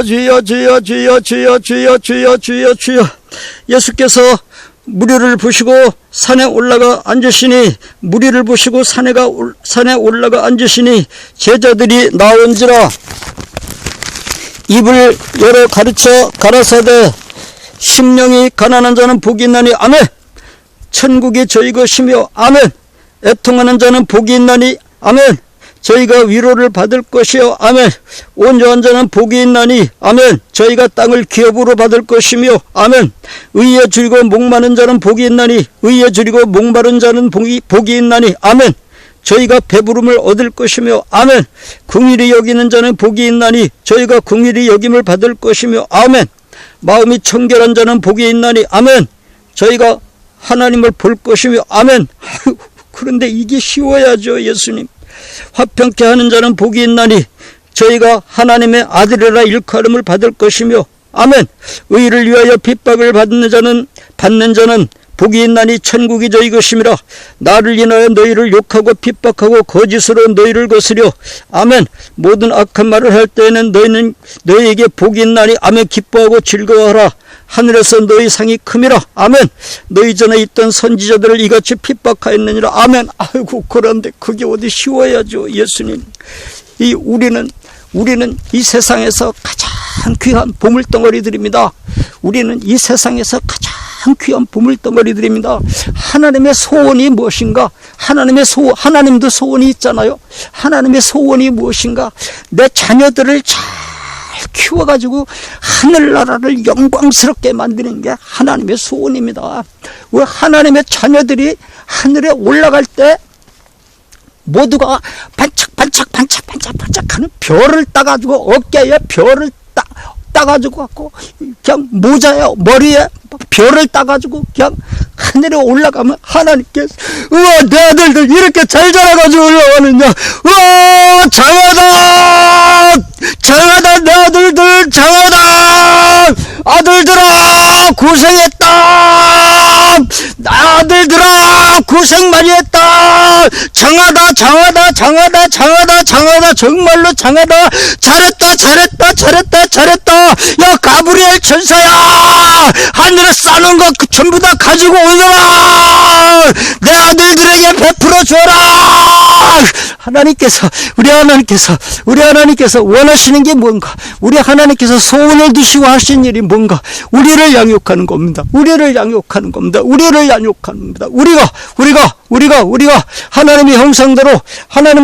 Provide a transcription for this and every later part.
주여 주여 주여 주여 주여 주여 주여 주여. 예수께서 무리를 부시고 산에 올라가 앉으시니, 무리를 부시고 산에 올라가 앉으시니 제자들이 나온지라 입을 열어 가르쳐 가라사대 심령이 가난한 자는 복이 있나니 아멘. 천국이 저희 것이며 아멘. 애통하는 자는 복이 있나니 아멘. 저희가 위로를 받을 것이요 아멘. 온유한 자는 복이 있나니 아멘. 저희가 땅을 기업으로 받을 것이며 아멘. 의에 줄이고 목마른 자는 복이 있나니, 의에 줄이고 목마른 자는 복이 있나니 아멘. 저희가 배부름을 얻을 것이며 아멘. 긍휼히 여기는 자는 복이 있나니 저희가 긍휼히 여김을 받을 것이며 아멘. 마음이 청결한 자는 복이 있나니 아멘. 저희가 하나님을 볼 것이며 아멘. 그런데 이게 쉬워야죠. 예수님. 화평케 하는 자는 복이 있나니 저희가 하나님의 아들이라 일컬음을 받을 것이며 아멘. 의를 위하여 핍박을 받는 자는 복이 있나니 천국이 저희 것임이라. 나를 인하여 너희를 욕하고 핍박하고 거짓으로 너희를 거스려 아멘. 모든 악한 말을 할 때에는 너희에게 복이 있나니 아멘. 기뻐하고 즐거워하라. 하늘에서 너희 상이 큼이라 아멘. 너희 전에 있던 선지자들을 이같이 핍박하였느니라 아멘. 아이고, 그런데 그게 어디 쉬워야죠. 예수님. 우리는 이 세상에서 가장 귀한 보물덩어리들입니다. 우리는 이 세상에서 가장 귀한 보물덩어리들입니다. 하나님의 소원이 무엇인가? 하나님도 소원이 있잖아요. 하나님의 소원이 무엇인가? 내 자녀들을 잘 키워가지고 하늘나라를 영광스럽게 만드는 게 하나님의 소원입니다. 왜 하나님의 자녀들이 하늘에 올라갈 때 모두가 반짝반짝하는 별을 따가지고 어깨에 별을 따가지고 갖고 그냥 모자에 머리에 별을 따가지고 그냥 하늘에 올라가면 하나님께서 우와, 내 아들들 이렇게 잘 자라가지고 올라가느냐, 우와, 장하다 내 아들들 장하다. 아들들아 고생했다. 아들들아 고생 많이 했다. 장하다 정말로 장하다. 잘했다. 야, 가브리엘 천사야, 하늘에 싸는 거 전부 다 가지고 오너라. 내 아들들에게 베풀어 줘라. 우리 하나님께서 원하시는 게 뭔가? 우리 하나님께서 소원을 두시고 하신 일이 뭔가? 우리를 양육하는 겁니다. 우리가 하나님의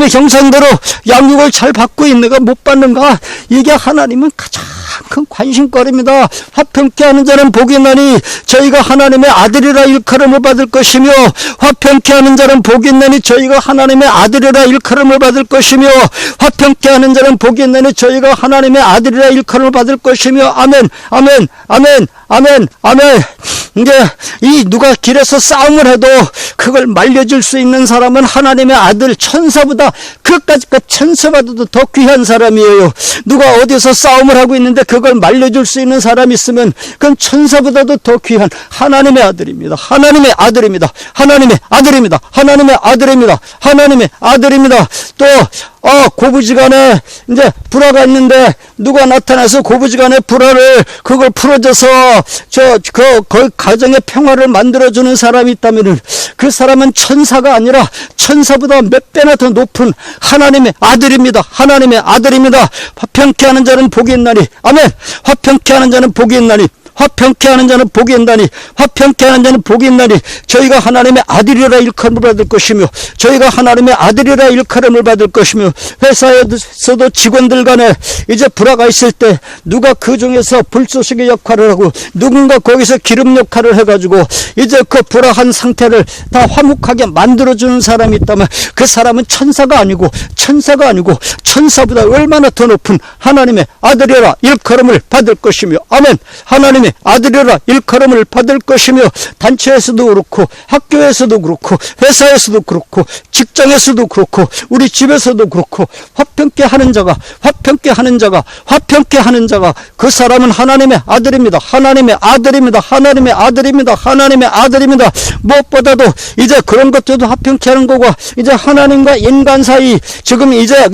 형상대로 양육을 잘 받고 있는가 못 받는가? 이게 하나님은 가장 큰 관심거리입니다. 화평케 하는 자는 복이 있나니 저희가 하나님의 아들이라 일컬음을 받을 것이며, 화평케 하는 자는 복이 있나니 저희가 하나님의 아들이라 일컬음을 받을 것이며, 화평케 하는 자는 복이 있나니 저희가 하나님의 아들이라 일컬음을 받을 것이며 아멘. 이제 누가 길에서 싸움을 해도 그걸 말려줄 수 있는 사람은 하나님의 아들, 천사보다 천사보다도 더 귀한 사람이에요. 누가 어디서 싸움을 하고 있는데 그걸 말려줄 수 있는 사람이 있으면 그건 천사보다도 더 귀한 하나님의 아들입니다. 또 고부지간에 이제 불화가 있는데 누가 나타나서 고부지간에 그걸 풀어줘서 그 가정의 평화를 만들어주는 사람이 있다면은 그 사람은 천사가 아니라 천사보다 몇 배나 더 높은 하나님의 아들입니다. 화평케 하는 자는 복이 있나니 아멘. 화평케 하는 자는 복이 있나니 저희가 하나님의 아들이라 일컬음을 받을 것이며 회사에서도 직원들 간에 이제 불화가 있을 때 누가 그 중에서 불쏘시개 역할을 하고 누군가 거기서 기름 역할을 해가지고 이제 그 불화한 상태를 다 화목하게 만들어주는 사람이 있다면 그 사람은 천사가 아니고 천사보다 얼마나 더 높은 하나님의 아들이라 일컬음을 받을 것이며 아멘. 하나님의 하나님의 아들이라 일컬음을 받을 것이며, 단체에서도 그렇고 학교에서도 그렇고 회사에서도 그렇고 직장에서도 그렇고 우리 집에서도 그렇고 화평케 하는 자가 그 사람은 하나님의 아들입니다. 하나님의 아들입니다. 하나님의 아들입니다. 하나님의 아들입니다. 무엇보다도 이제 그런 것들도 화평케 하는 거고, 이제 하나님과 인간 사이 지금 이제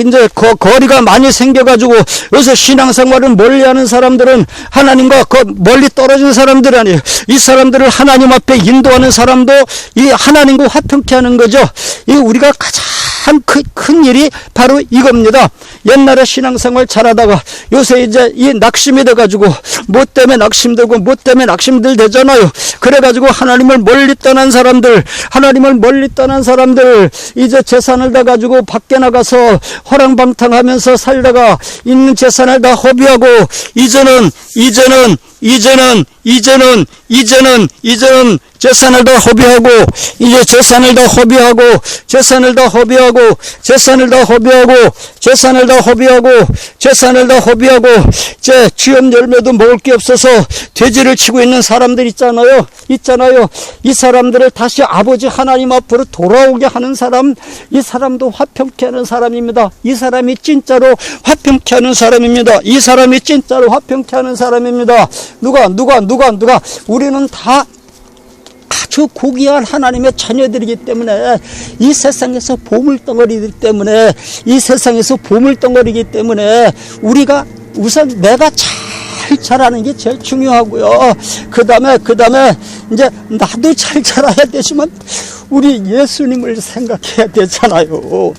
거리가 많이 생겨가지고 요새 신앙생활을 멀리하는 사람들은 하나님과 멀리 떨어진 사람들 아니에요. 이 사람들을 하나님 앞에 인도하는 사람도 이 하나님과 화평케 하는 거죠. 이 우리가 가장 큰 일이 바로 이겁니다. 옛날에 신앙생활 잘하다가 요새 이제 이 낙심이 돼가지고 뭐 때문에 낙심되고 뭐 때문에 낙심들 되잖아요. 그래가지고 하나님을 멀리 떠난 사람들 이제 재산을 다 가지고 밖에 나가서 허랑방탕하면서 살다가 있는 재산을 다 허비하고 이제는 재산을 다 허비하고 이제 취업 열매도 먹을 게 없어서 돼지를 치고 있는 사람들 있잖아요. 이 사람들을 다시 아버지 하나님 앞으로 돌아오게 하는 사람, 이 사람도 화평케 하는 사람입니다. 이 사람이 진짜로 화평케 하는 사람입니다. 누가 우리는 다 아주 고귀한 하나님의 자녀들이기 때문에 이 세상에서 보물덩어리이기 때문에 우리가 우선 내가 잘 자라는 게 제일 중요하고요. 그 다음에 이제 나도 잘 자라야 되지만 우리 예수님을 생각해야 되잖아요.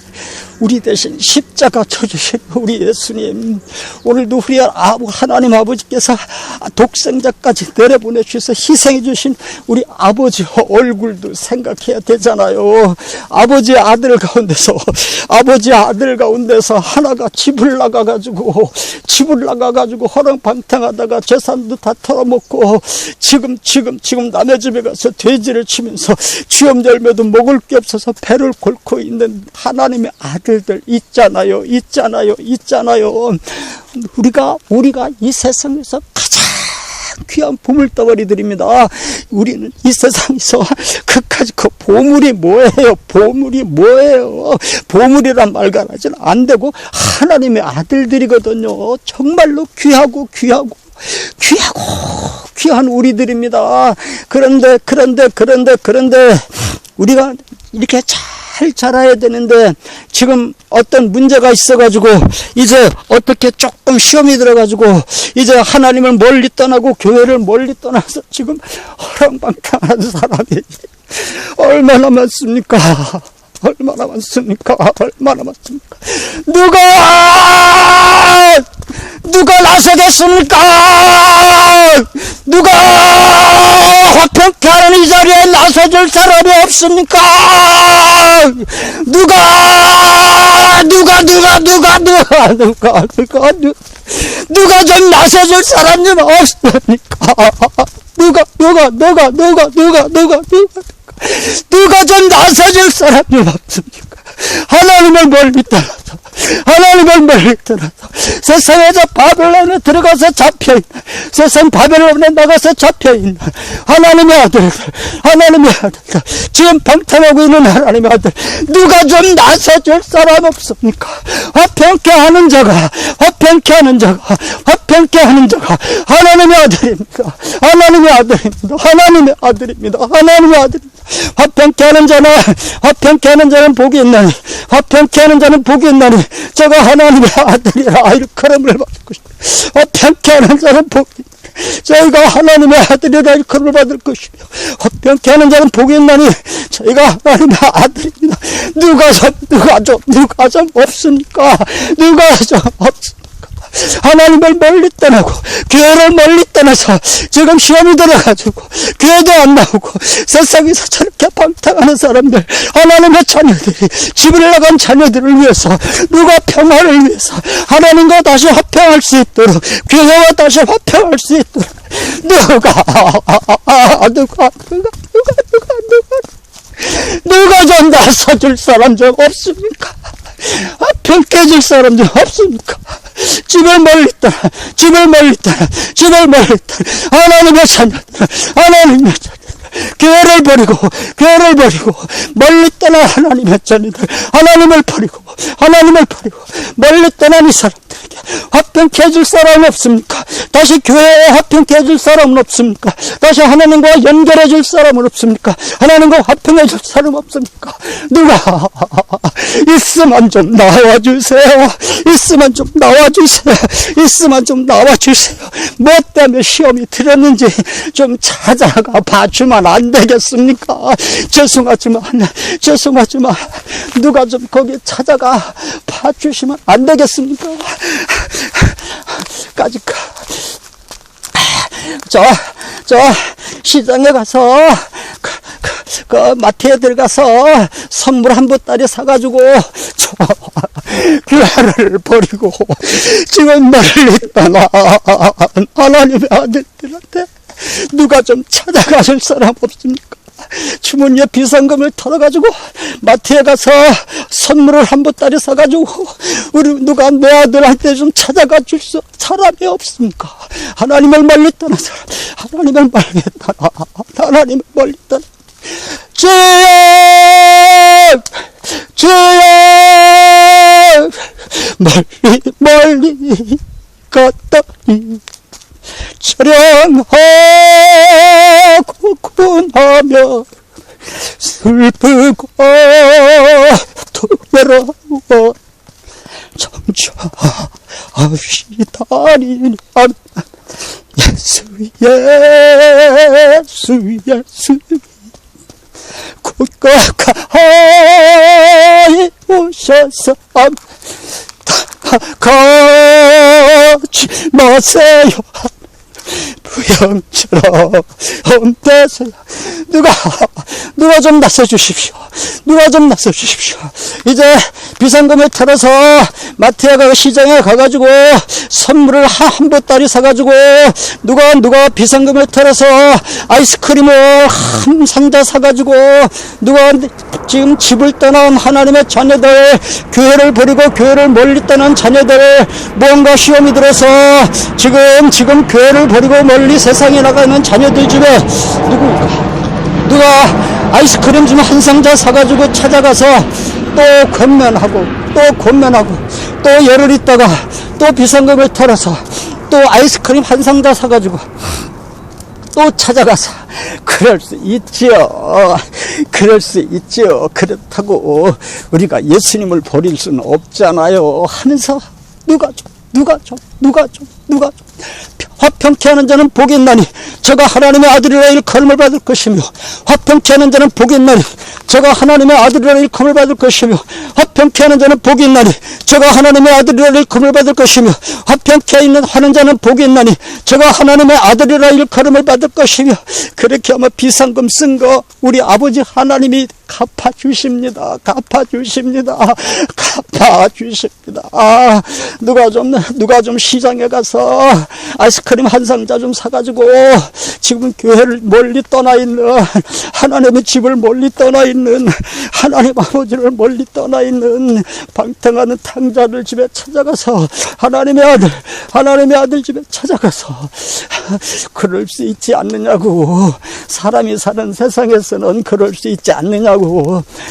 우리 대신 십자가 쳐주신 우리 예수님, 오늘도 우리 하나님 아버지께서 독생자까지 내려보내주셔서 희생해 주신 우리 아버지 얼굴도 생각해야 되잖아요. 아버지 아들 가운데서 하나가 집을 나가가지고 허랑방탕하다가 재산도 다 털어먹고 지금 남의 집에 가서 돼지를 치면서 취업 열매도 먹을 게 없어서 배를 곪고 있는 하나님의 아들들 있잖아요. 우리가 이 세상에서 가장 귀한 보물덩어리들입니다. 우리는 이 세상에서 그까지 그 보물이 뭐예요? 보물이란 말가 하지는 안 되고 하나님의 아들들이거든요. 정말로 귀한 우리들입니다. 그런데 우리가 이렇게 잘 자라야 되는데 지금 어떤 문제가 있어가지고 이제 어떻게 조금 시험이 들어가지고 이제 하나님을 멀리 떠나고 교회를 멀리 떠나서 지금 허랑방탕한 사람이 얼마나 많습니까? 누가 나서겠습니까? 누가 화평케 하는 이 자리에 나서줄 사람이 없습니까? 누가 좀 나서줄 사람 좀 없습니까? 누가 좀 나서줄 사람 좀 없습니까? 하나님을 멀리 떠나서 세상에서 바벨론에 들어가서 잡혀있는, 세상 바벨론에 나가서 잡혀있는 하나님의 아들들, 지금 방탕하고 있는 하나님의 아들, 누가 좀 나서줄 사람 없습니까? 화평케 하는 자가 하나님의 아들입니다. 화평케 하는 자는 복이 있나니 제가 하나님의 아들이라 일컬음을 받을 것이다. 화평케 하는 자는 복이 있나니 저희가 하나님의 아들이라 일컬음을 받을 것이며, 화평케 하는 자는 복이 있나니 저희가 하나님의 아들입니다. 누가 좀 없습니까? 하나님을 멀리 떠나고 교회를 멀리 떠나서 지금 시험이 들어가지고 교회도 안 나오고 세상에서 저렇게 방탕하는 사람들, 하나님의 자녀들이, 집을 나간 자녀들을 위해서, 누가 평화를 위해서 하나님과 다시 화평할 수 있도록, 교회와 다시 화평할 수 있도록 누가 좀 나서줄 사람 좀 없습니까? 화평 깨질 사람들 없습니까? 집을 멀리 떠나 하나님의 자녀들, 교회를 버리고 멀리 떠나 하나님의 자녀들, 하나님을 버리고 멀리 떠난 이 사람들에게 화평케 해줄 사람은 없습니까? 다시 교회에 화평케 해줄 사람은 없습니까? 다시 하나님과 연결해 줄 사람은 없습니까? 하나님과 화평해 줄 사람은 없습니까? 누가 있으면 좀 나와주세요. 있으면 좀 나와주세요. 뭐 때문에 시험이 들었는지 좀 찾아가 봐주면 안 되겠습니까? 죄송하지만 누가 좀 거기 찾아가 봐주시면 안 되겠습니까? 까짓까 저 시장에 가서 그 마트에 들어가서 선물 한 보따리 사가지고 저 교회를 버리고 지금 멀리 떠나 하나님의 아들들한테 누가 좀 찾아가실 사람 없습니까? 주머니에 비상금을 털어가지고 마트에 가서 선물을 한 보따리 사가지고 우리 누가 내 아들한테 좀 찾아가 줄 사람이 없습니까? 하나님을 멀리 떠난 사람, 하나님을 멀리 떠나 주여 멀리 갔더니 처량하고 군하며 슬프고 또 외로워 정처하시다니 예수 국가가이 오셔서 가지 마세요. 부영처럼 되세요. 누가 좀 나서주십시오. 이제 비상금을 털어서 마트에 가고 시장에 가가지고 선물을 한 보따리 사가지고 누가 비상금을 털어서 아이스크림을 한 상자 사가지고 누가 지금 집을 떠난 하나님의 자녀들, 교회를 버리고 교회를 멀리 떠난 자녀들, 뭔가 시험이 들어서 지금 교회를 버리고 멀리 세상에 나가는 자녀들 집에 누가 아이스크림 좀 한 상자 사가지고 찾아가서 또 권면하고 또 열흘 있다가 또 비상금을 털어서 또 아이스크림 한 상자 사가지고 또 찾아가서 그럴 수 있지요. 그렇다고 우리가 예수님을 버릴 수는 없잖아요 하면서 누가 좀 화평케 하는 자는 복이 있나니 저가 하나님의 아들이라 일컬음을 받을 것이며 화평케 하는 자는 복이 있나니 저가 하나님의 아들이라 일컬음을 받을 것이며 화평케 하는 자는 복이 있나니 저가 하나님의 아들이라 일컬음을 받을 것이며 화평케 하는 자는 복이 있나니 저가 하나님의 아들이라 일컬음을 받을 것이며 그렇게 하면 비상금 쓴 거 우리 아버지 하나님이 갚아주십니다. 누가 좀 시장에 가서 아이스크림 한 상자 좀 사가지고 지금 교회를 멀리 떠나 있는 하나님의 집을 멀리 떠나 있는 하나님 아버지를 멀리 떠나 있는 방탕하는 탕자들 집에 찾아가서 하나님의 아들 집에 찾아가서 그럴 수 있지 않느냐고. 사람이 사는 세상에서는 그럴 수 있지 않느냐고.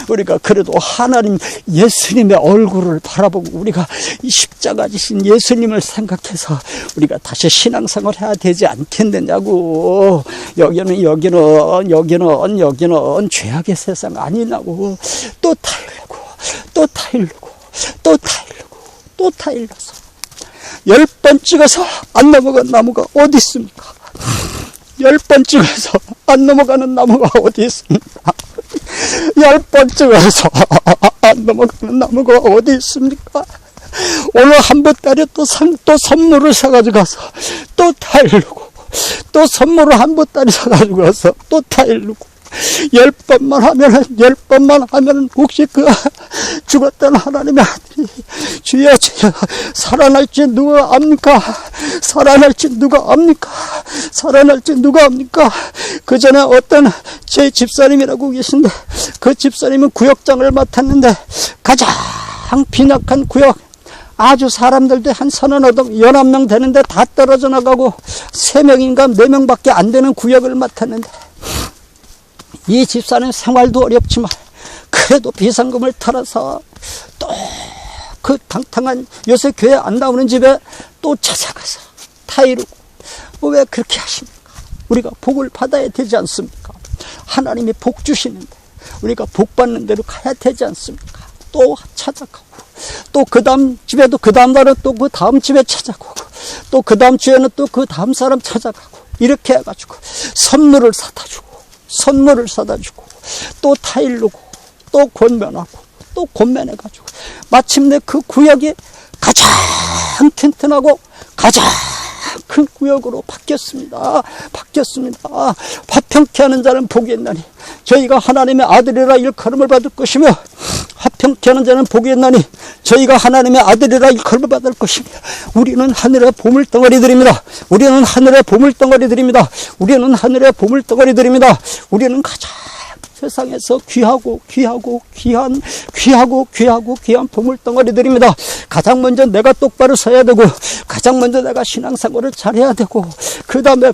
우리가 그래도 하나님 예수님의 얼굴을 바라보고 우리가 이 십자가 지신 예수님을 생각해서 우리가 다시 신앙생활 해야 되지 않겠느냐고. 여기는 죄악의 세상 아니냐고. 또 타일러서 10번 찍어서 안 넘어간 나무가 어디 있습니까? 10번 찍어서 안 넘어가는 나무가 어디 있습니까? 10번 찍어서 안 넘어가는 나무가 어디 있습니까? 오늘 한 보따리 또 선물을 사가지고 가서 또 타일르고, 또 선물을 한 보따리 사가지고 가서 또 타일르고, 10번만 하면은 혹시 그 죽었던 하나님의 아들이 주여 살아날지 누가 압니까? 그 전에 어떤 제 집사님이라고 계신데 그 집사님은 구역장을 맡았는데 가자 빈약한 구역, 아주 사람들도 한 30명 되는데 다 떨어져 나가고 3명인가 4명밖에 안 되는 구역을 맡았는데, 이 집사는 생활도 어렵지만 그래도 비상금을 털어서 또 그 방탕한 요새 교회 안 나오는 집에 또 찾아가서 타이르고. 왜 그렇게 하십니까? 우리가 복을 받아야 되지 않습니까? 하나님이 복 주시는데 우리가 복 받는 대로 가야 되지 않습니까? 또 찾아가고, 또 그 다음 집에도 그 다음 날은 또 그 다음 집에 찾아가고, 또 그 다음 주에는 또 그 다음 사람 찾아가고, 이렇게 해가지고 선물을 사다 주고 또 타일르고 또 권면하고 또 권면해가지고 마침내 그 구역이 가장 튼튼하고 가장 큰 구역으로 바뀌었습니다. 화평케 하는 자는 복이 있나니 저희가 하나님의 아들이라 일컬음을 받을 것이며, 화평케 하는 자는 복이 있나니 저희가 하나님의 아들이라 일컬음을 받을 것이며, 우리는 하늘의 보물덩어리들입니다. 우리는 가장 세상에서 귀한 보물덩어리들입니다. 가장 먼저 내가 똑바로 서야 되고, 가장 먼저 내가 신앙생활을 잘해야 되고, 그 다음에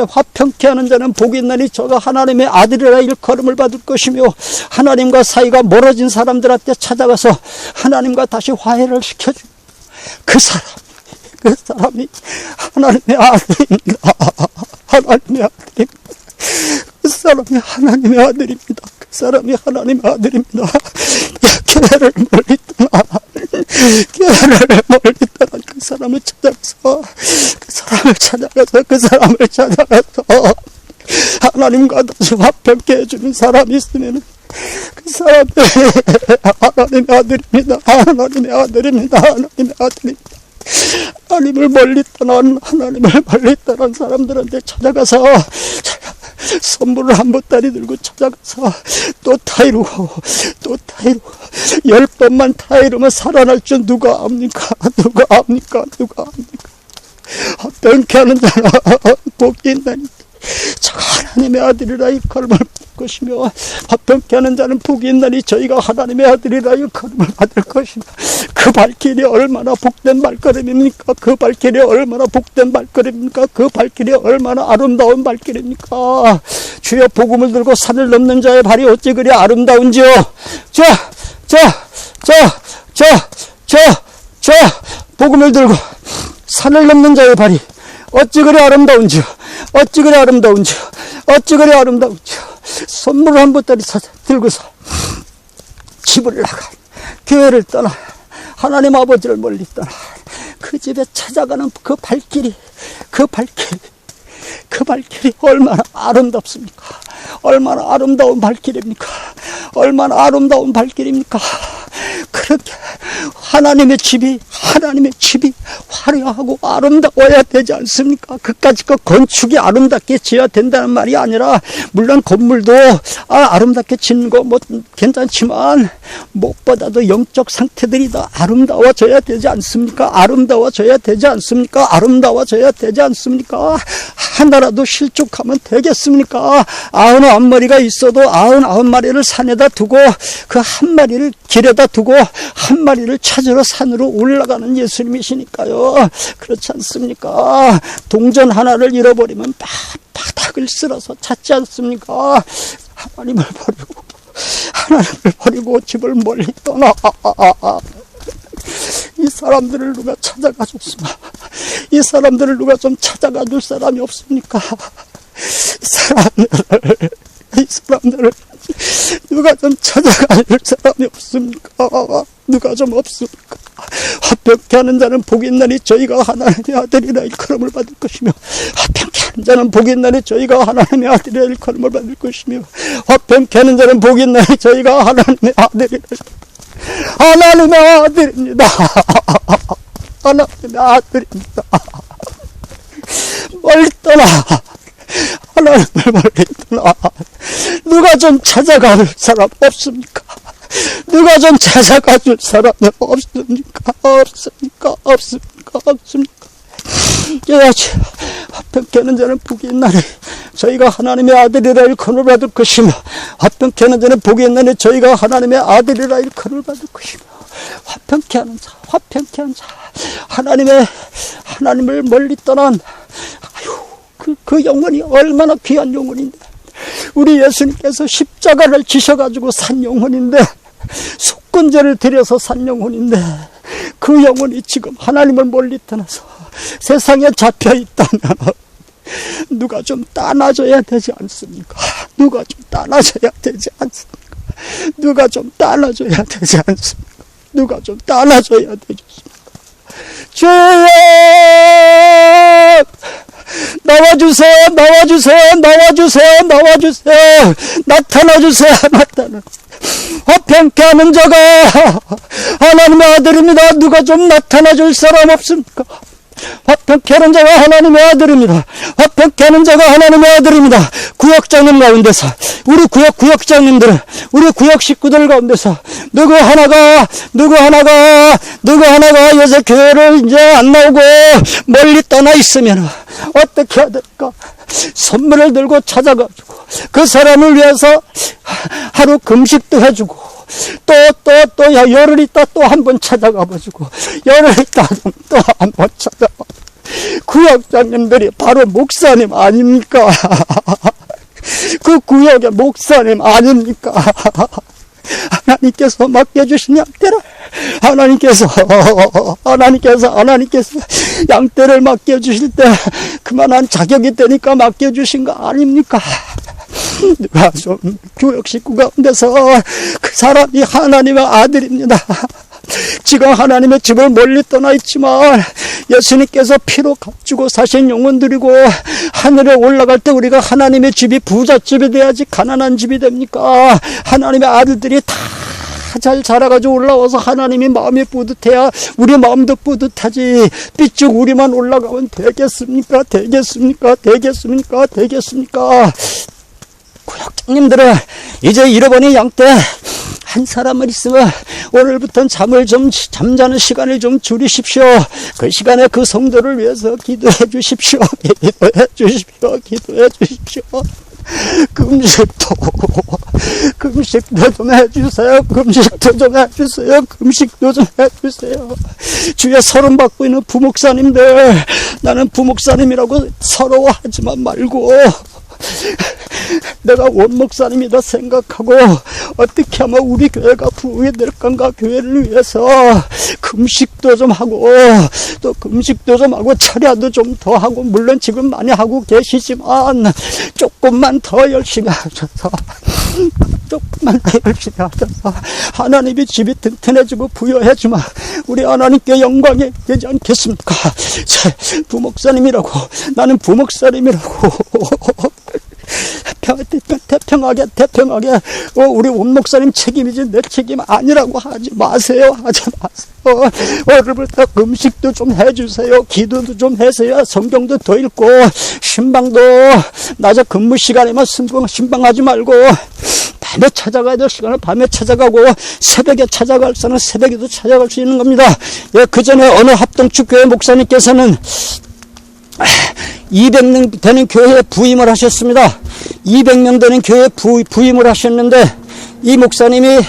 화평케 하는 자는 복이 있나니 저가 하나님의 아들이라 일컬음을 받을 것이며, 하나님과 사이가 멀어진 사람들한테 찾아가서 하나님과 다시 화해를 시켜주고, 그 사람이 하나님의 아들입니다. 그 사람이 하나님의 아들입니다. 교회를 멀리 떠난 그 사람을 찾아가서 하나님과 다시 화평케 해주는 사람이 있으면 그 사람이 하나님의 아들입니다. 하나님을 멀리 떠난 사람들한테 찾아가서 선물을 한 보따리 들고 찾아가서 또 타이르고 10번만 타이르면 살아날 줄 누가 압니까? 화평케 하는 자는 복이 있나니 저가 하나님의 아들이라 일컬음을 받을 것이며, 화평케 하는 자는 복이 있나니 저희가 하나님의 아들이라 일컬음을 받을 것이며, 그 발길이 얼마나 복된 발걸음입니까? 그 발길이 얼마나 아름다운 발길입니까? 주여, 복음을 들고 산을 넘는 자의 발이 어찌 그리 아름다운지요. 복음을 들고 산을 넘는 자의 발이 어찌 그리 아름다운지요. 선물을 한 보따리 들고서 집을 나가, 교회를 떠나, 하나님 아버지를 멀리 떠나 그 집에 찾아가는 그 발길이 얼마나 아름답습니까? 얼마나 아름다운 발길입니까? 그렇게 하나님의 집이 화려하고 아름다워야 되지 않습니까? 그까짓 건축이 아름답게 지어야 된다는 말이 아니라, 물론 건물도 아름답게 짓는 거 괜찮지만 무엇보다도 영적 상태들이 더 아름다워져야 되지 않습니까? 하나라도 실족하면 되겠습니까? 99마리가 있어도 99마리를 산에다 두고 그 한 마리를 길에다 두고 한 마리를 찾으러 산으로 올라가는 예수님이시니까요. 그렇지 않습니까? 동전 하나를 잃어버리면 바닥을 쓸어서 찾지 않습니까? 하나님을 버리고 집을 멀리 떠나. 이 사람들을 누가 찾아가 줬으면, 이 사람들을 누가 좀 찾아가 줄 사람이 없습니까? 이 사람들을 누가 좀 찾아가 줄 사람이 없습니까? 화평케 하는 자는 복이 있나니 저희가 하나님의 아들이라 일컬음을 받을 것이며, 화평케 하는 자는 복이 있나니 저희가 하나님의 아들이라 일컬음을 받을 것이며, 화평케 하는 자는 복이 있나니 저희가 하나님의 아들입니다. 멀리 떠나, 하나님을 멀리 떠나. 누가 좀 찾아가 줄 사람 없습니까? 화평케 하는 자는 복이 있나니 저희가 하나님의 아들이라 일컬음을 받을 것이며, 화평케 하는 자는 복이 있나니 저희가 하나님의 아들이라 일컬음을 받을 것이며, 화평케 하는 자, 화평케 하는 자. 하나님을 멀리 떠난, 그 영혼이 얼마나 귀한 영혼인데. 우리 예수님께서 십자가를 지셔가지고 산 영혼인데, 속건제를 드려서 산 영혼인데, 그 영혼이 지금 하나님을 멀리 떠나서 세상에 잡혀있다면 누가 좀 따놔줘야 되지 않습니까? 누가 좀 따놔줘야 되지 않습니까? 누가 좀 따놔줘야 되지 않습니까? 누가 좀 따놔줘야 되지 않습니까? 주여! 나와주세요, 나와주세요, 나와주세요, 나와주세요. 나타나주세요, 나타나. 화평케 하는 자가 하나님의 아들입니다. 누가 좀 나타나줄 사람 없습니까? 화평케 하는 자가 하나님의 아들입니다. 화평케 하는 자가 하나님의 아들입니다. 구역장님 가운데서, 우리 구역장님들, 우리 구역 식구들 가운데서 누구 하나가 요새 교회를 이제 안 나오고 멀리 떠나 있으면 어떻게 해야 될까? 선물을 들고 찾아가지고 그 사람을 위해서 하루 금식도 해주고, 또 열흘 있다 또 한 번 찾아가가지고, 열흘 있다 또 한 번 찾아가. 구역장님들이 바로 목사님 아닙니까? 그 구역의 목사님 아닙니까? 하나님께서 맡겨주신 양떼를 하나님께서 양떼를 맡겨주실 때 그만한 자격이 되니까 맡겨주신 거 아닙니까? 누가 좀 교역 식구 가운데서 그 사람이 하나님의 아들입니다. 지금 하나님의 집을 멀리 떠나 있지만 예수님께서 피로 값주고 사신 영혼들이고, 하늘에 올라갈 때 우리가 하나님의 집이 부잣집이 돼야지 가난한 집이 됩니까? 하나님의 아들들이 다 잘 자라가지고 올라와서 하나님이 마음이 뿌듯해야 우리 마음도 뿌듯하지. 삐쭉 우리만 올라가면 되겠습니까? 구역장님들은 이제 잃어버린 양떼 한 사람을 있으면 오늘부터는 잠자는 시간을 좀 줄이십시오. 그 시간에 그 성도를 위해서 기도해 주십시오. 금식도 좀 해주세요. 금식도 좀 해주세요. 주에 서름 받고 있는 부목사님들, 나는 부목사님이라고 서러워하지만 말고 내가 원목사님이다 생각하고 어떻게 하면 우리 교회가 부흥이 될 건가, 교회를 위해서 금식도 좀 하고, 또 금식도 좀 하고 철야도 좀 더 하고, 물론 지금 많이 하고 계시지만 조금만 더 열심히 하셔서 하나님이 집이 튼튼해지고 부여해지면 우리 하나님께 영광이 되지 않겠습니까? 부목사님이라고, 나는 부목사님이라고 태평하게 우리 원목사님 책임이지 내 책임 아니라고 하지 마세요. 오늘부터 금식도 좀 해주세요. 기도도 좀 해서요. 성경도 더 읽고, 신방도 낮에 근무 시간에만 신방하지 말고 밤에 찾아가야 될 시간을 밤에 찾아가고, 새벽에 찾아갈 사람은 새벽에도 찾아갈 수 있는 겁니다. 예, 그 전에 어느 합동축교회 목사님께서는 200명 되는 교회에 부임을 하셨습니다. 200명 되는 교회에 부임을 하셨는데, 이 목사님이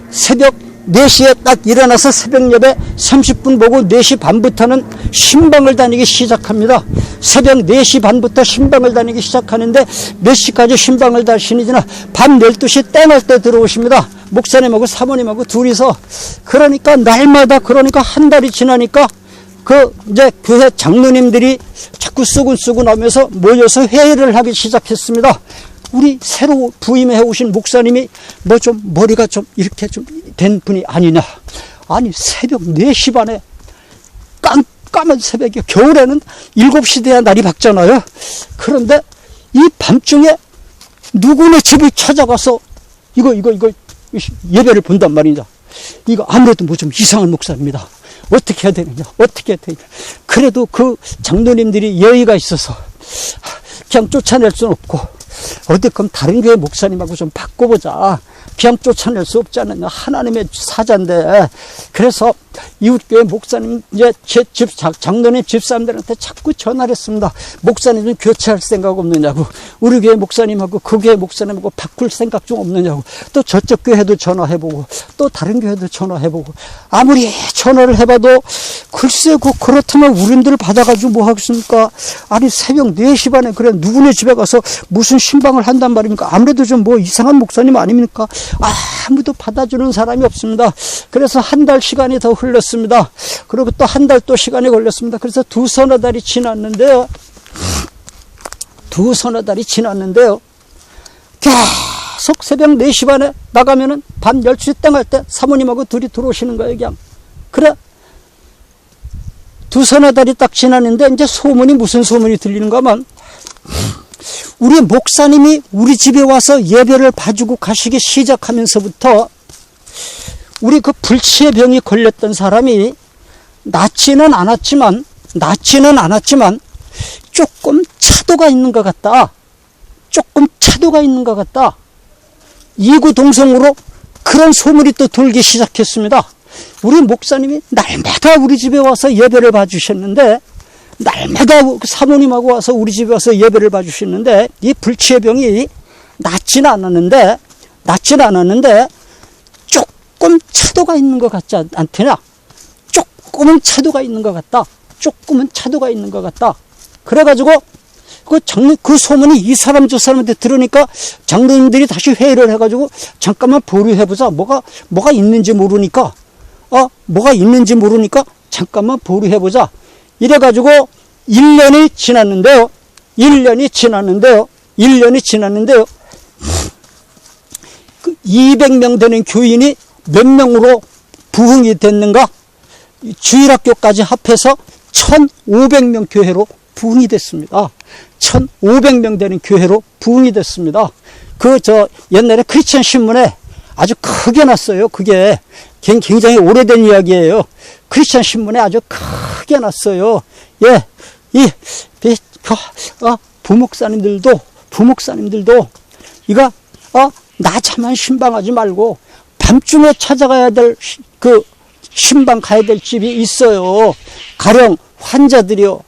새벽 4시에 딱 일어나서 새벽 예배 30분 보고 4시 반부터는 신방을 다니기 시작합니다. 새벽 4시 반부터 신방을 다니기 시작하는데 몇 시까지 신방을 다니시느냐, 밤 12시 땡할 때 들어오십니다. 목사님하고 사모님하고 둘이서. 그러니까 날마다, 그러니까 한 달이 지나니까 이제 교회 장로님들이 자꾸 수군수군 하면서 모여서 회의를 하기 시작했습니다. 우리 새로 부임해 오신 목사님이 뭐 좀 머리가 좀 이렇게 좀 된 분이 아니냐. 아니, 새벽 4시 반에 깜깜한 새벽에, 겨울에는 7시 돼야 날이 밝잖아요. 그런데 이 밤중에 누구네 집을 찾아가서 이거 예배를 본단 말이냐. 이거 아무래도 뭐 좀 이상한 목사입니다. 어떻게 해야 되느냐. 그래도 그 장로님들이 예의가 있어서 그냥 쫓아낼 수는 없고, 어디 그럼 다른 교회 목사님하고 좀 바꿔보자. 그냥 쫓아낼 수 없잖아요. 하나님의 사자인데. 그래서 이웃교회 목사님, 이제 제 장로님 집사람들한테 자꾸 전화를 했습니다. 목사님 좀 교체할 생각 없느냐고. 우리 교회 목사님하고 그 교회 목사님하고 바꿀 생각 좀 없느냐고. 또 저쪽 교회도 전화해보고, 또 다른 교회도 전화해보고. 아무리 전화를 해봐도, 글쎄, 그렇다면 우린들 받아가지고 뭐 하겠습니까? 아니, 새벽 4시 반에 그래, 누구네 집에 가서 무슨 신방을 한단 말입니까? 아무래도 좀 뭐 이상한 목사님 아닙니까? 아무도 받아주는 사람이 없습니다. 그래서 한 달 시간이 더 흘렀습니다. 그리고 또 한 달 또 시간이 걸렸습니다. 그래서 두서너 달이 지났는데요. 계속 새벽 4시 반에 나가면은 밤 12시 땡 할 때 사모님하고 둘이 들어오시는 거예요, 그냥. 그래. 두서너 달이 딱 지났는데 이제 소문이 무슨 소문이 들리는가 하면 우리 목사님이 우리 집에 와서 예배를 봐주고 가시기 시작하면서부터 우리 그 불치의 병이 걸렸던 사람이 낫지는 않았지만 조금 차도가 있는 것 같다. 이구동성으로 그런 소문이 또 돌기 시작했습니다. 우리 목사님이 날마다 우리 집에 와서 예배를 봐주셨는데 날마다 사모님하고 와서 우리 집에 와서 예배를 봐주시는데 이 불치의 병이 낫지는 않았는데 조금 차도가 있는 것 같지 않더냐? 조금은 차도가 있는 것 같다. 그래가지고 그 소문이 이 사람 저 사람한테 들으니까 장로님들이 다시 회의를 해가지고 잠깐만 보류해보자. 뭐가 있는지 모르니까 잠깐만 보류해보자. 이래가지고 1년이 지났는데요. 200명 되는 교인이 몇 명으로 부흥이 됐는가? 주일학교까지 합해서 1500명 교회로 부흥이 됐습니다. 1500명 되는 교회로 부흥이 됐습니다. 옛날에 크리스천 신문에 아주 크게 났어요. 그게 굉장히 오래된 이야기예요. 크리스천 신문에 아주 크게 났어요. 예, 부목사님들도 이거 낮에만 신방하지 말고 밤중에 찾아가야 될 신방 가야 될 집이 있어요. 가령 환자들은요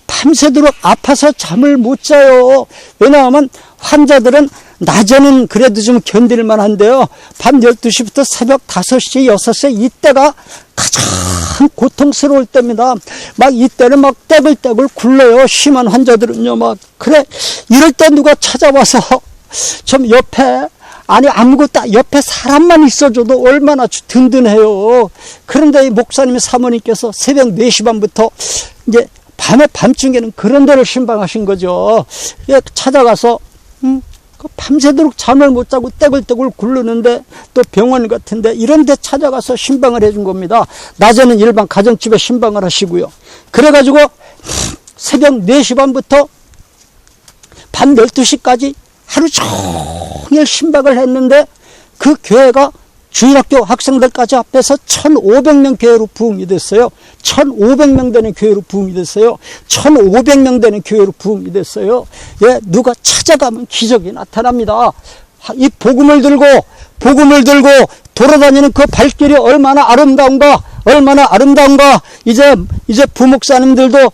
밤새도록 아파서 잠을 못 자요. 왜냐하면 환자들은 낮에는 그래도 좀 견딜만 한데요. 밤 12시부터 새벽 5시, 6시 이때가 가장 고통스러울 때입니다. 막 이때는 막 떼글떼글 굴러요. 심한 환자들은요. 그래. 이럴 때 누가 찾아와서 좀 옆에 옆에 사람만 있어줘도 얼마나 든든해요. 그런데 이 목사님 사모님께서 새벽 4시 반부터 이제 밤중에는 그런 데를 신방하신 거죠. 찾아가서 밤새도록 잠을 못 자고 떼글떼글 굴르는데 또 병원 같은데 이런 데 찾아가서 신방을 해준 겁니다. 낮에는 일반 가정집에 신방을 하시고요. 그래가지고 새벽 4시 반부터 밤 12시까지 하루 종일 신방을 했는데 그 교회가 주일학교 학생들까지 합해서 1500명 교회로 부흥이 됐어요. 1500명 되는 교회로 부흥이 됐어요. 1500명 되는 교회로 부흥이 됐어요. 예, 누가 찾아가면 기적이 나타납니다. 이 복음을 들고 돌아다니는 그 발길이 얼마나 아름다운가. 이제 부목사님들도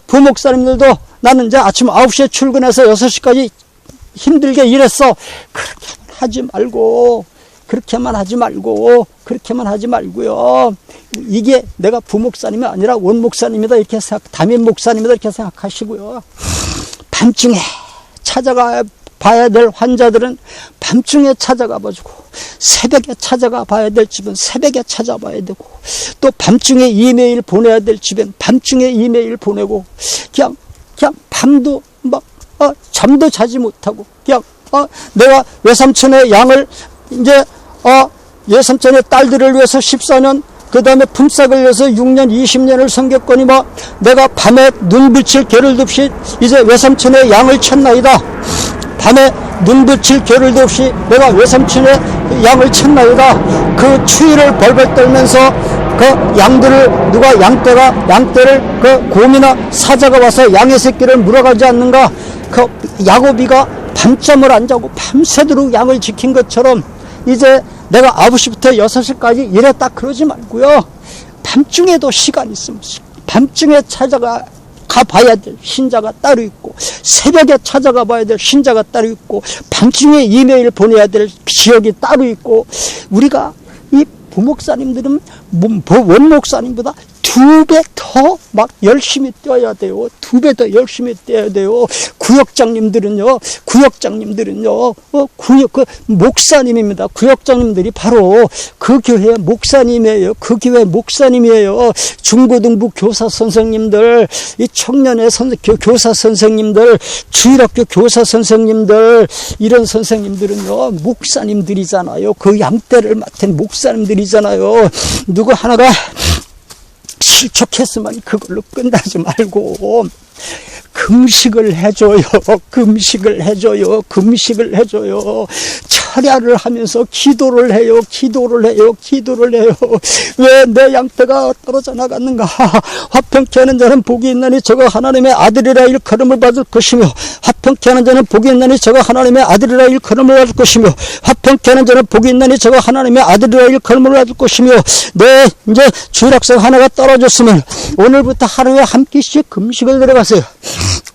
나는 이제 아침 9시에 출근해서 6시까지 힘들게 일했어. 그렇게만 하지 말고요. 이게 내가 부목사님이 아니라 원목사님이다 이렇게 담임 목사님이다 이렇게 생각하시고요. 밤중에 찾아가 봐야 될 환자들은 밤중에 찾아가 봐주고 새벽에 찾아가 봐야 될 집은 새벽에 찾아봐야 되고 또 밤중에 이메일 보내야 될 집엔 밤중에 이메일 보내고 그냥 밤도 잠도 자지 못하고 그냥 내가 외삼촌의 양을 이제 외삼촌의 딸들을 위해서 14년 그 다음에 품삯을 위해서 6년 20년을 섬겼거니 내가 밤에 눈 붙일 겨를도 없이 이제 외삼촌의 양을 쳤나이다. 밤에 눈 붙일 겨를도 없이 내가 외삼촌의 양을 쳤나이다. 그 추위를 벌벌 떨면서 그 양들을 누가 양떼를 그 곰이나 사자가 와서 양의 새끼를 물어가지 않는가? 그 야곱이가 밤잠을 안 자고 밤새도록 양을 지킨 것처럼 이제 내가 9시부터 6시까지 일했다 그러지 말고요. 밤중에도 시간 있으면 밤중에 가봐야 될 신자가 따로 있고, 새벽에 찾아가 봐야 될 신자가 따로 있고, 밤중에 이메일 보내야 될 지역이 따로 있고, 우리가 이 부목사님들은 원목사님보다 2배 더 막 열심히 뛰어야 돼요. 2배 더 열심히 뛰어야 돼요. 구역장님들은요, 그 목사님입니다. 구역장님들이 바로 그 교회 목사님이에요. 그 교회 목사님이에요. 중고등부 교사 선생님들, 이 청년의 교사 선생님들, 주일학교 교사 선생님들, 이런 선생님들은요, 목사님들이잖아요. 그 양떼를 맡은 목사님들이잖아요. 누구 하나가 실족했으면 그걸로 끝나지 말고 금식을 해줘요. 철야를 하면서 기도를 해요. 왜 내 양떼가 떨어져 나갔는가? 화평케 하는 자는 복이 있나니 저가 하나님의 아들이라 일컬음을 받을 것이며, 화평케 하는 자는 복이 있나니 저가 하나님의 아들이라 일컬음을 받을 것이며, 화평케 하는 자는 복이 있나니 저가 하나님의 아들이라 일컬음을 받을 것이며. 네, 이제 주일학생 하나가 떨어졌으면 오늘부터 하루에 한 끼씩 금식을 들어가세요.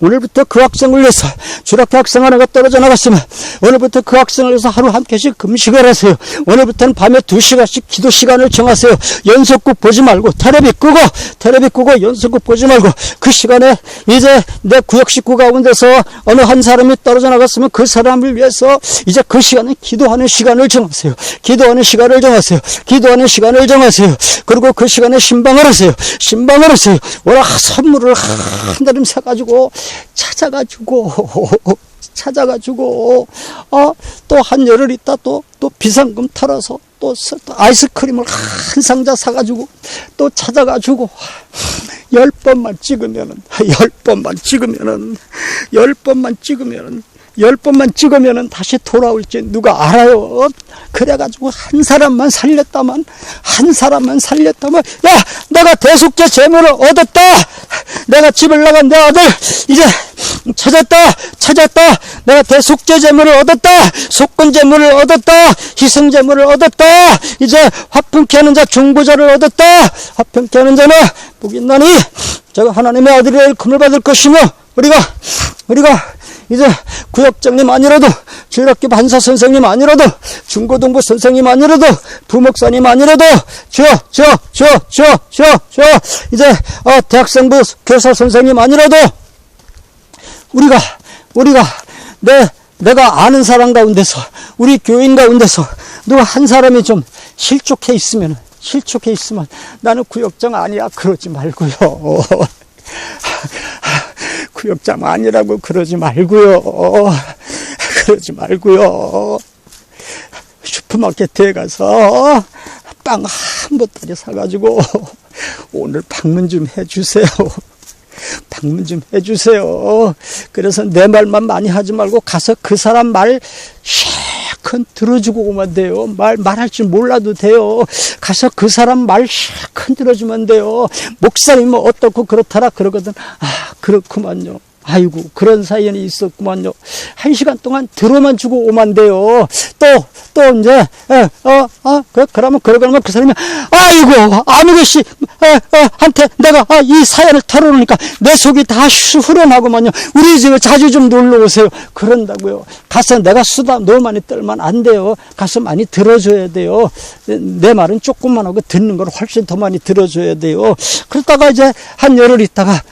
오늘부터 그 학생을 위해서, 주일학교 학생 하나가 떨어져 나갔으면 오늘부터 그 학생을 위해서 하루 한 끼씩 금식을 하세요. 오늘부터는 밤에 2시간씩 기도 시간을 정하세요. 연속극 보지 말고 테레비 끄고 연속극 보지 말고, 그 시간에 이제 내 구역 식구 가운데서 어느 한 사람이 떨어져 나갔으면 그 사람을 위해서 이제 그 시간에 기도하는 시간을 정하세요. 그리고 그 시간에 신방을 하세요. 오라 선물을 한 다름 사가지고 찾아가지고 또 한 열흘 있다 또 비상금 털어서 또 아이스크림을 한 상자 사가지고 또 찾아가지고 10번만 찍으면은 다시 돌아올지 누가 알아요? 그래가지고 한 사람만 살렸다만, 야, 내가 대속죄 재물을 얻었다! 내가 집을 나간 내 아들, 이제 찾았다! 내가 대속죄 재물을 얻었다! 속건 재물을 얻었다! 희생 재물을 얻었다! 이제 화평케 하는 자, 중보자를 얻었다! 화평케 하는 자는 복이 있나니 저가 하나님의 아들이라 일컬음을 받을 것이며, 우리가 이제 구역장님 아니라도, 주일학교 반사 선생님 아니라도, 중고등부 선생님 아니라도, 부목사님 아니라도, 이제 대학생부 교사 선생님 아니라도, 우리가 내가 아는 사람 가운데서, 우리 교인 가운데서 누가 한 사람이 좀 실족해 있으면 나는 구역장 아니야 그러지 말고요. 구역장 아니라고 그러지 말고요. 슈퍼마켓에 가서 빵 한 보따리 사가지고 오늘 방문 좀 해주세요. 그래서 내 말만 많이 하지 말고 가서 그 사람 말 실컷 들어주고 오면 돼요. 말할 줄 몰라도 돼요. 가서 그 사람 말 실컷 들어주면 돼요. 목사님은 어떻고 그렇더라 그러거든. 그렇구만요. 아이고, 그런 사연이 있었구만요. 1시간 동안 들어만 주고 오면 돼요. 또 이제 그러면 그 사람이 아이고, 아무개씨 한테 내가 이 사연을 털어놓으니까 내 속이 다 후련하구만요. 우리 집에 자주 좀 놀러 오세요. 그런다고요. 가서 내가 수다 너무 많이 떨면 안 돼요. 가서 많이 들어줘야 돼요. 내 말은 조금만 하고 듣는 걸 훨씬 더 많이 들어줘야 돼요. 그러다가 이제 한 열흘 있다가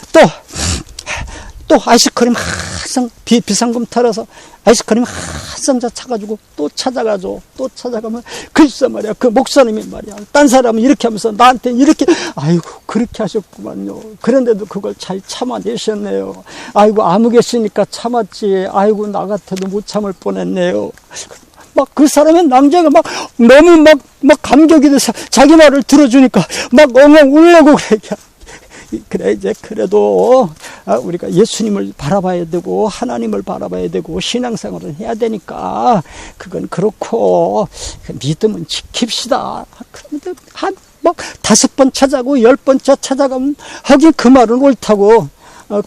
또 아이스크림 한 비상금 털어서 아이스크림 한 상자 차가지고 또 찾아가면 글쎄 말이야, 그 목사님이 말이야, 딴 사람은 이렇게 하면서 나한테 이렇게, 아이고 그렇게 하셨구만요. 그런데도 그걸 잘 참아내셨네요. 아이고 아무개씨니까 참았지. 아이고 나 같아도 못 참을 뻔했네요. 막 그 사람의 남자가 막 너무 막 감격이 돼서 자기 말을 들어주니까 막 엉엉 울려고 그래. 이제 그래도 우리가 예수님을 바라봐야 되고 하나님을 바라봐야 되고 신앙생활을 해야 되니까 그건 그렇고 믿음은 지킵시다. 그런데 막 5번 찾아가고 10번째 찾아가면 하긴 그 말은 옳다고.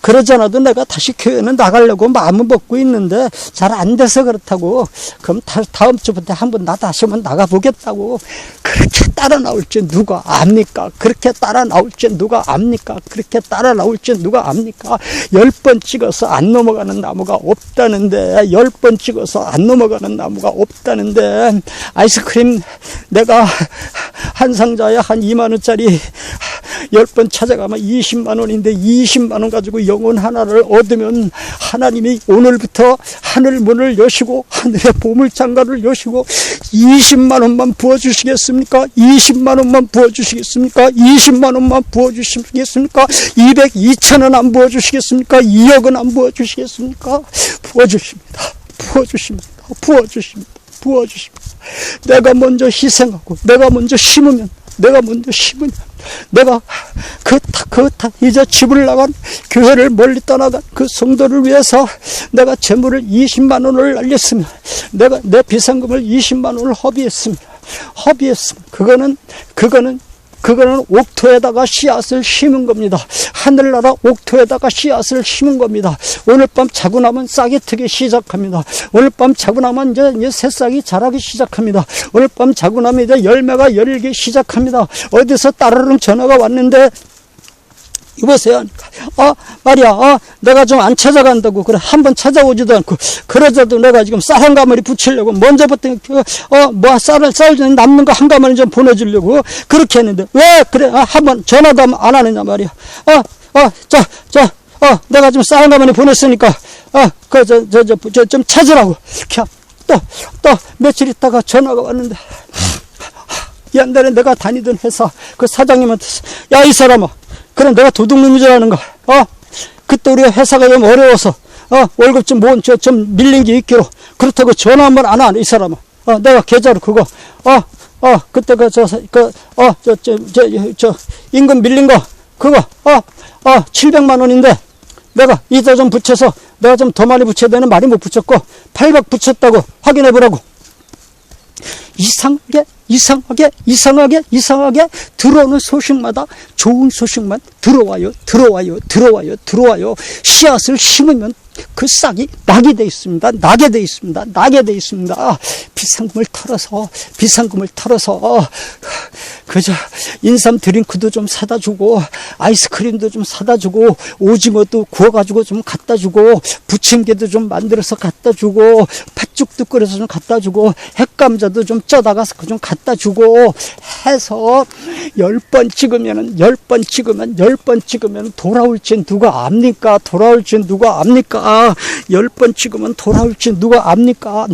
그러지 않아도 내가 다시 교회는 나가려고 마음은 먹고 있는데 잘 안 돼서 그렇다고. 그럼 다음 주부터 한번 나 다시 한번 나가보겠다고. 그렇게 따라 나올지 누가 압니까? 그렇게 따라 나올지 누가 압니까? 그렇게 따라 나올지 누가 압니까? 10번 찍어서 안 넘어가는 나무가 없다는데, 10번 찍어서 안 넘어가는 나무가 없다는데, 아이스크림 내가 한 상자에 한 2만 원짜리 10번 찾아가면 20만 원인데 20만 원 가지고 영혼 하나를 얻으면 하나님이 오늘부터 하늘 문을 여시고 하늘의 보물창가를 여시고 20만 원만 부어주시겠습니까? 20만 원만 부어주시겠습니까? 20만 원만 부어주시겠습니까? 200원 안 부어주시겠습니까? 2억은 안 부어주시겠습니까? 부어주십니다. 부어주십니다. 부어주십니다. 부어주십니다. 내가 먼저 희생하고 내가 먼저 심으면 내가 이제 집을 나간 교회를 멀리 떠나간 그 성도를 위해서 내가 재물을 20만 원을 날렸으면 내가 내 비상금을 20만 원을 허비했으면 그거는 옥토에다가 씨앗을 심은 겁니다. 하늘나라 옥토에다가 씨앗을 심은 겁니다. 오늘 밤 자고 나면 싹이 트기 시작합니다. 오늘 밤 자고 나면 이제 새싹이 자라기 시작합니다. 오늘 밤 자고 나면 이제 열매가 열리기 시작합니다. 어디서 따르릉 전화가 왔는데 이보세요. 말이야. 내가 좀 안 찾아간다고. 그래. 한번 찾아오지도 않고. 그러자도 내가 지금 쌀 한 가마리 붙이려고. 먼저부터, 쌀 남는 거 한 가마리 좀 보내주려고. 그렇게 했는데. 왜, 그래. 한번 전화도 안 하느냐 말이야. 내가 지금 쌀 한 가마리 보냈으니까. 좀 찾으라고. 또, 며칠 있다가 전화가 왔는데. 옛날에 내가 다니던 회사, 그 사장님한테, 야, 이 사람아. 그럼 내가 도둑놈인 줄 아는가? 그때 우리 회사가 좀 어려워서, 월급 좀 밀린 게 있기로. 그렇다고 전화 한 번 안 하네, 이 사람아. 내가 계좌로 그거, 그때 임금 밀린 거, 그거, 700만 원인데, 내가 이자 좀 붙여서, 내가 좀 더 많이 붙여야 되는 많이 못 붙였고, 800 붙였다고 확인해 보라고. 이상하게 들어오는 소식마다 좋은 소식만 들어와요. 씨앗을 심으면 그 싹이 나게 돼 있습니다. 비상금을 털어서 그저 인삼 드링크도 좀 사다 주고 아이스크림도 좀 사다 주고 오징어도 구워가지고 좀 갖다 주고 부침개도 좀 만들어서 갖다 주고 팥죽도 끓여서 좀 갖다 주고 핵감자도 좀 쪄다가 좀 갖다 주고 해서 10번 찍으면 돌아올지 누가 압니까? 10번 찍으면 돌아올지 누가 압니까?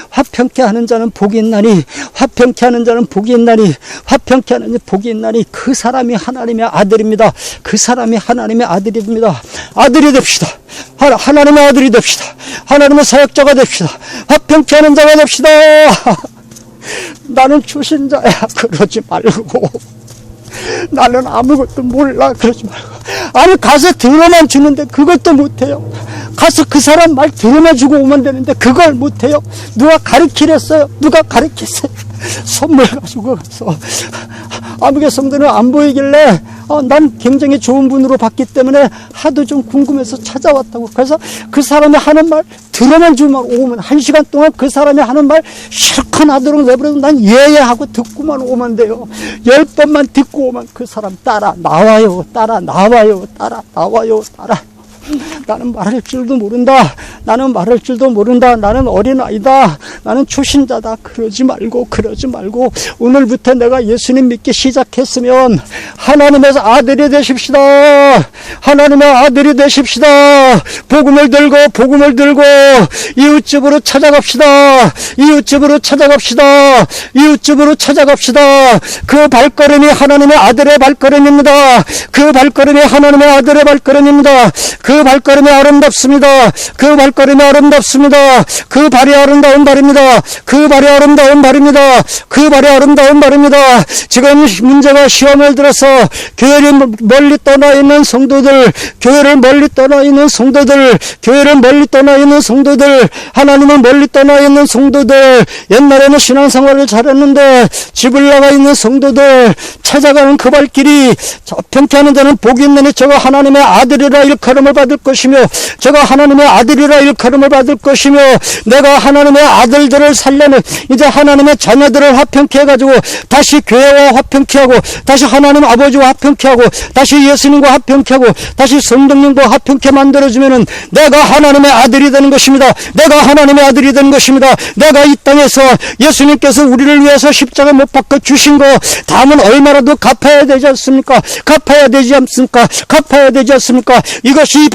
화평케 하는 자는 복이 있나니 그 사람이 하나님의 아들입니다. 아들이 됩시다. 하나님의 아들이 됩시다. 하나님의 사역자가 됩시다. 화평케 하는 자가 됩시다. 나는 초신자야. 그러지 말고. 나는 아무것도 몰라. 그러지 말고. 아니, 가서 들어만 주는데 그것도 못해요. 가서 그 사람 말 들어만 주고 오면 되는데 그걸 못해요. 누가 가르치랬어요? 선물 가지고 가서 아무개 성도는 안 보이길래 난 굉장히 좋은 분으로 봤기 때문에 하도 좀 궁금해서 찾아왔다고. 그래서 그 사람이 하는 말 들어만 주면 오면 1시간 동안 그 사람이 하는 말 실컷 하도록 내버려도 난 예예하고 듣고만 오면 돼요. 10번만 듣고 오면 그 사람 따라 나와요. 나는 말할 줄도 모른다. 나는 어린아이다. 나는 초신자다. 그러지 말고 오늘부터 내가 예수님 믿기 시작했으면 하나님의 아들이 되십시다. 복음을 들고 이웃집으로 찾아갑시다. 그 발걸음이 하나님의 아들의 발걸음입니다. 그 발걸음이 아름답습니다. 그 발걸음이 아름답습니다. 그 발이 아름다운 발입니다. 그 발이 아름다운 발입니다. 그 발이 아름다운 발입니다. 지금 문제가 시험을 들어서 교회를 멀리 떠나 있는 성도들, 교회를 멀리 떠나 있는 성도들, 교회를 멀리 떠나 있는 성도들, 하나님을 멀리 떠나 있는 성도들, 옛날에는 신앙생활을 잘했는데 집을 나가 있는 성도들, 찾아가는 그 발길이 평케 하는 자는 복이 있느니 저가 하나님의 아들이라 일컬음을 받을 것이며, 저가 하나님의 아들이라 일컬음을 받을 것이며, 내가 하나님의 아들들을 살려는, 이제 하나님의 자녀들을 화평케 해가지고 다시 교회와 화평케 하고, 다시 하나님 아버지와 화평케 하고, 다시 예수님과 화평케 하고, 다시 성령님과 화평케 만들어주면은 내가 하나님의 아들이 되는 것입니다. 내가 하나님의 아들이 되는 것입니다. 내가 이 땅에서 예수님께서 우리를 위해서 십자가 못 박혀 주신 거 다음은 얼마라도 갚아야 되지 않습니까? 갚아야 되지 않습니까? 갚아야 되지 않습니까? 이것이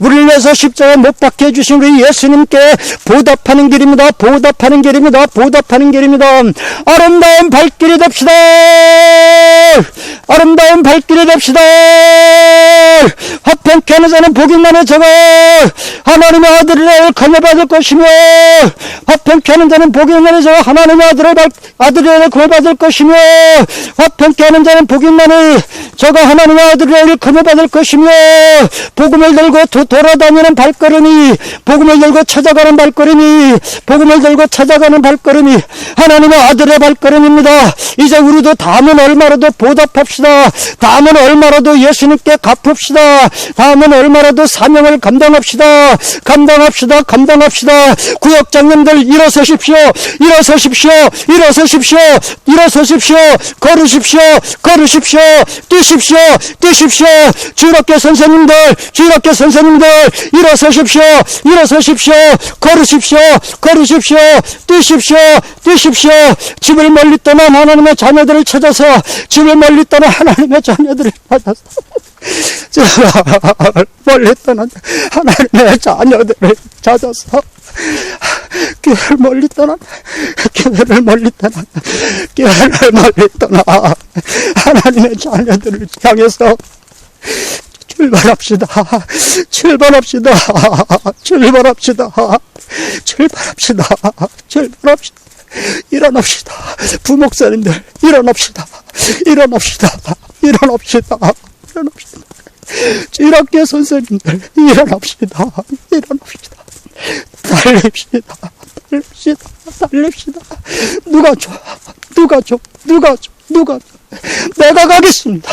우리를 위해서 십자가 못 박혀 주신 우리 예수님께 보답하는 길입니다. 보답하는 길입니다. 보답하는 길입니다. 아름다운 발길이 됩시다. 아름다운 발길이 됩시다. 화평케 하는 자는 복이 있나니 저가 하나님의 아들이라 일컬음받을 것이며, 화평케 하는 자는 복이 있나니 저가 하나님의 아들이라 일컬음받을 것이며, 화평케 하는 자는 복이 있나니 저가 하나님의 아들이라 일컬음받을 것이며, 복음을 들고 돌아다니는 발걸음이, 복음을 들고 찾아가는 발걸음이, 복음을 들고 찾아가는 발걸음이 하나님의 아들의 발걸음입니다. 이제 우리도 다음은 얼마라도 보답합시다. 다음은 얼마라도 예수님께 갚읍시다. 다음은 얼마라도 사명을 감당합시다. 감당합시다. 구역장님들 일어서십시오. 일어서십시오. 일어서십시오. 일어서십시오. 걸으십시오. 뛰십시오. 주일학교 선생님들 일어서십시오. 걸으십시오. 뛰십시오. 집을 멀리 떠난 하나님의 자녀들을 찾아서, 집을 멀리 떠난 하나님의 자녀들을 찾아서, 멀리 떠난 하나님의 자녀들을 찾아서, 교회를 멀리 떠난 하나님의 자녀들을 향해서 출발합시다. 일어납시다. 부목사님들 일어납시다. 주일학교 선생님들 일어납시다. 달립시다. 누가 줘? 내가 가겠습니다.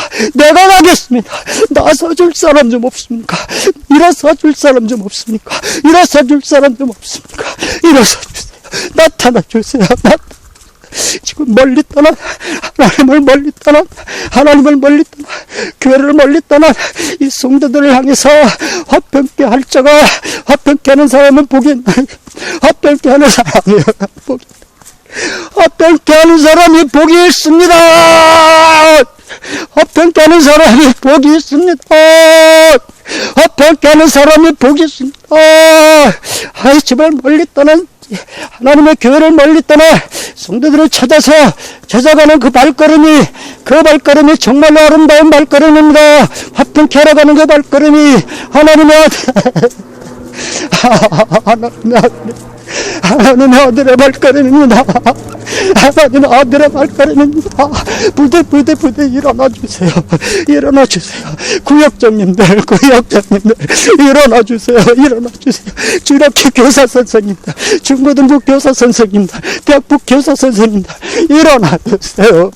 나서줄 사람 좀 없습니까? 일어서줄 사람 좀 없습니까? 일어서주세요. 나타나주세요. 지금 하나님을 멀리 떠난 교회를 멀리 떠난 이 성도들을 향해서 화평케 할 자가, 화평케 하는 사람은 복이 있나니, 화평케 하는 사람이 복이 있습니다. 화평케 하는 사람이 복이 있습니다. 집을 멀리 떠난, 하나님의 교회를 멀리 떠나 성도들을 찾아서 찾아가는 그 발걸음이 정말로 아름다운 발걸음입니다. 화평케 하러 가는 그 발걸음이 하나님의 아들의 발걸음입니다. 부대 일어나 주세요. 구역장님들 일어나 주세요. 주일학교 교사 선생님들, 중고등부 교사 선생님들, 대학부 교사 선생님들 일어나 주세요.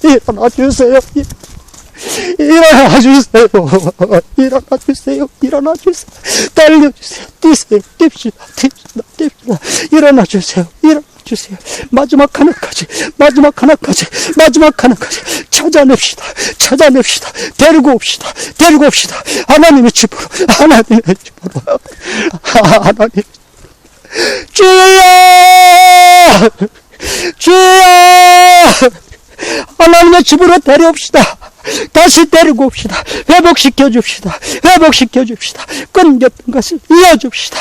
달려주세요. 뛰십시다. 일어나주세요. 마지막 하나까지 찾아냅시다. 데리고 옵시다. 하나님의 집으로. 주여! 하나님의 집으로 데려옵시다. 다시 데리고 옵시다. 회복시켜 줍시다. 끊겼던 것을 이어줍시다.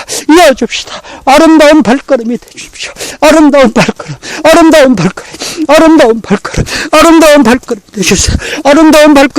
아름다운 발걸음이 되십시오. 아름다운 발걸음 되주세요. 아름다운 발걸음